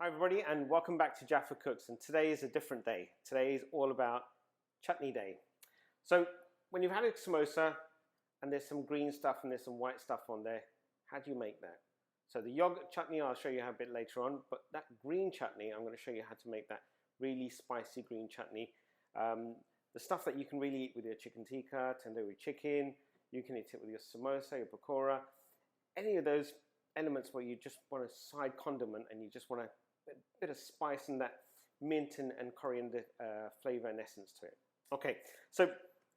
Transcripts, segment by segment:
Hi everybody and welcome back to Jaffa Cooks, and today is a different day. Today is all about chutney day. So when you've had a samosa and there's some green stuff and there's some white stuff on there, how do you make that? So the yogurt chutney I'll show you how a bit later on, but that green chutney I'm going to show you how to make that really spicy green chutney. The stuff that you can really eat with your chicken tikka, tandoori chicken, you can eat it with your samosa, your pakora, any of those elements where you just want a side condiment and you just want a bit of spice and that mint and coriander flavor and essence to it. Okay, so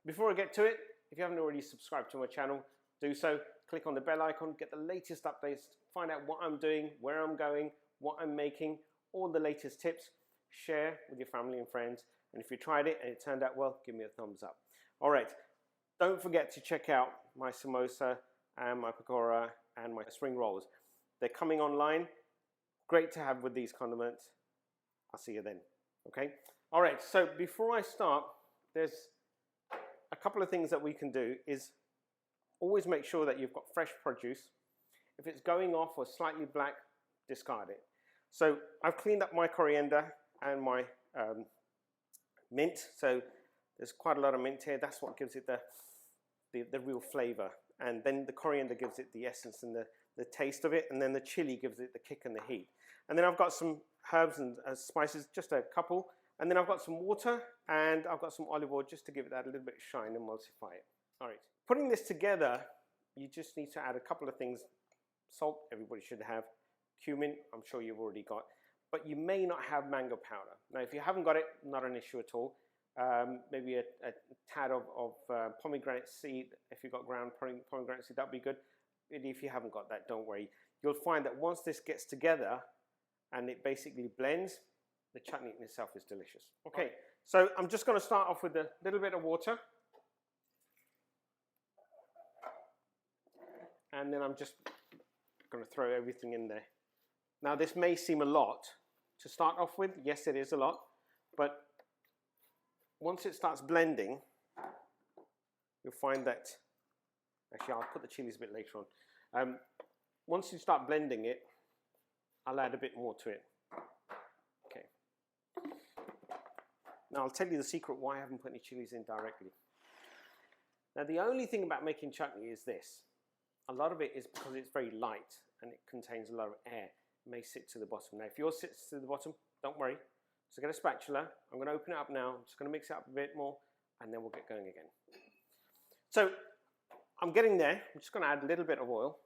before I get to it, if you haven't already subscribed to my channel, do so. Click on the bell icon, get the latest updates, find out what I'm doing, where I'm going, what I'm making, all the latest tips. Share with your family and friends, and if you tried it and it turned out well, give me a thumbs up. All right, don't forget to check out my samosa and my pakora and my spring rolls. They're coming online. Great to have with these condiments. I'll see you then. Okay. All right. So before I start, there's a couple of things that we can do. Is always make sure that you've got fresh produce. If it's going off or slightly black, discard it. So I've cleaned up my coriander and my mint. So there's quite a lot of mint here. That's what gives it the real flavor. And then the coriander gives it the essence and the taste of it, and then the chili gives it the kick and the heat. And then I've got some herbs and spices, just a couple, and then I've got some water and I've got some olive oil just to give it that a little bit of shine and emulsify it. All right, putting this together, you just need to add a couple of things. Salt, everybody should have. Cumin, I'm sure you've already got, but you may not have mango powder. Now, if you haven't got it, not an issue at all. Maybe a tad of pomegranate seed. If you've got ground pomegranate seed, that'd be good. If you haven't got that, don't worry. You'll find that once this gets together and it basically blends, the chutney in itself is delicious. Okay, so I'm just going to start off with a little bit of water. And then I'm just going to throw everything in there. Now, this may seem a lot to start off with. Yes, it is a lot. But once it starts blending, you'll find that, actually I'll put the chilies a bit later on. Once you start blending it, I'll add a bit more to it. Okay. Now I'll tell you the secret why I haven't put any chilies in directly. Now the only thing about making chutney is this. A lot of it is because it's very light and it contains a lot of air. It may sit to the bottom. Now if yours sits to the bottom, don't worry. So get a spatula. I'm going to open it up now. I'm just going to mix it up a bit more and then we'll get going again. So I'm getting there. I'm just going to add a little bit of oil.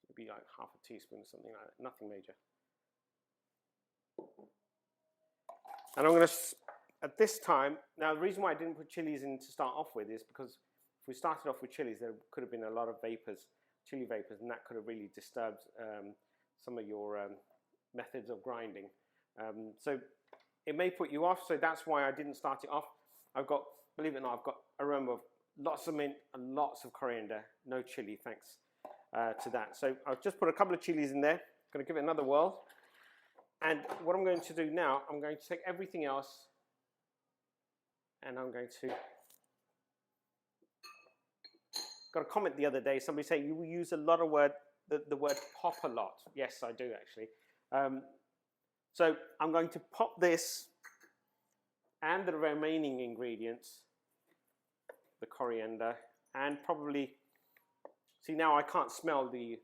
Maybe like half a teaspoon or something like that. Nothing major. And I'm going to, at this time, now the reason why I didn't put chilies in to start off with is because if we started off with chilies, there could have been a lot of vapors, chili vapors, and that could have really disturbed some of your methods of grinding. So it may put you off, so that's why I didn't start it off. I've got, believe it or not, I've got aroma of lots of mint and lots of coriander, no chili, thanks to that. So I've just put a couple of chilies in there, going to give it another whirl. And what I'm going to do now, I'm going to take everything else and I'm going to, got a comment the other day, somebody saying you will use a lot of the word pop a lot. Yes, I do actually. So I'm going to pop this and the remaining ingredients, the coriander, and probably, see now I can't smell the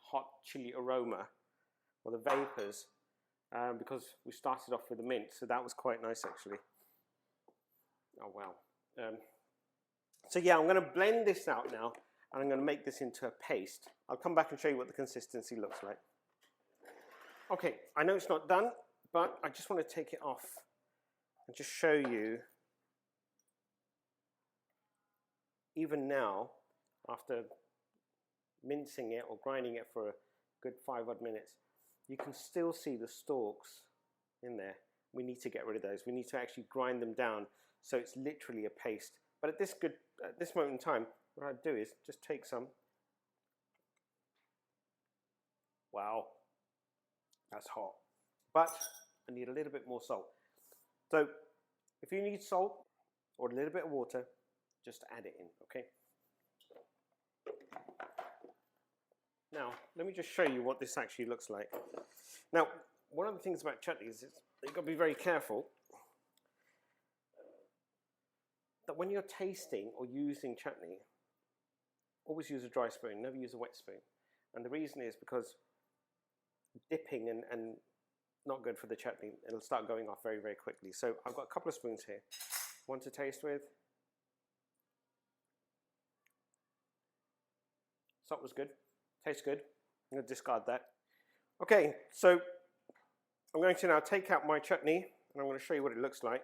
hot chili aroma or the vapors because we started off with the mint, so that was quite nice actually. Oh wow. So yeah, I'm going to blend this out now and I'm going to make this into a paste. I'll come back and show you what the consistency looks like. Okay, I know it's not done, but I just want to take it off and just show you, even now, after mincing it or grinding it for a good 5 odd minutes, you can still see the stalks in there. We need to get rid of those. We need to actually grind them down so it's literally a paste. But at this moment in time, what I'd do is just take some. Wow. That's hot, but I need a little bit more salt. So if you need salt or a little bit of water, just add it in, okay? Now, Now, let me just show you what this actually looks like. Now, one of the things about chutneys is you've got to be very careful that when you're tasting or using chutney, always use a dry spoon, never use a wet spoon. And the reason is because dipping and not good for the chutney. It'll start going off very, very quickly. So I've got a couple of spoons here. One to taste with. Salt was good. Tastes good. I'm going to discard that. Okay, so I'm going to now take out my chutney and I'm going to show you what it looks like.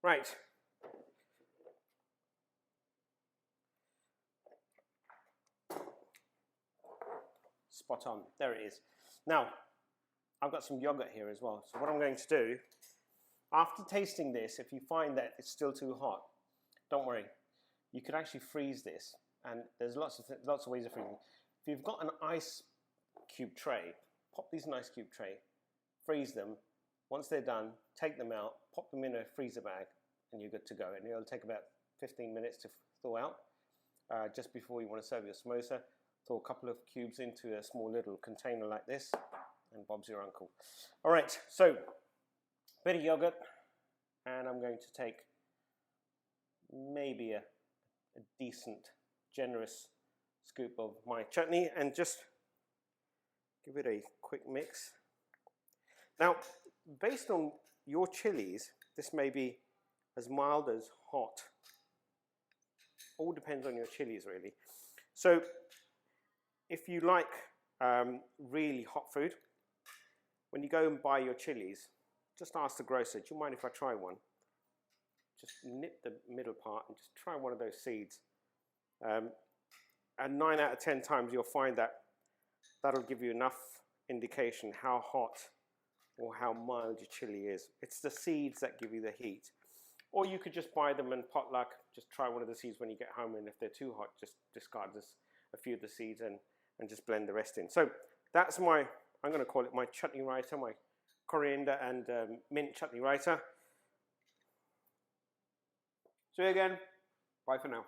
Right. Spot on. There it is. Now, I've got some yogurt here as well. So what I'm going to do, after tasting this, if you find that it's still too hot, don't worry. You could actually freeze this. And there's lots of ways of freezing. If you've got an ice cube tray, pop these in an ice cube tray, freeze them. Once they're done, take them out, pop them in a freezer bag, and you're good to go. And it'll take about 15 minutes to thaw out. Just before you want to serve your samosa, throw a couple of cubes into a small little container like this, and Bob's your uncle. All right, so bit of yogurt, and I'm going to take maybe a decent, generous scoop of my chutney and just give it a quick mix. Now, based on your chilies, this may be as mild as hot. All depends on your chilies, really. So if you like really hot food, when you go and buy your chilies, just ask the grocer, do you mind if I try one? Just nip the middle part and just try one of those seeds. And 9 out of 10 times you'll find that that'll give you enough indication how hot or how mild your chili is. It's the seeds that give you the heat. Or you could just buy them and potluck, just try one of the seeds when you get home, and if they're too hot, just discard a few of the seeds and just blend the rest in. So that's my, I'm going to call it my chutney raita, my coriander and mint chutney raita. See you again. Bye for now.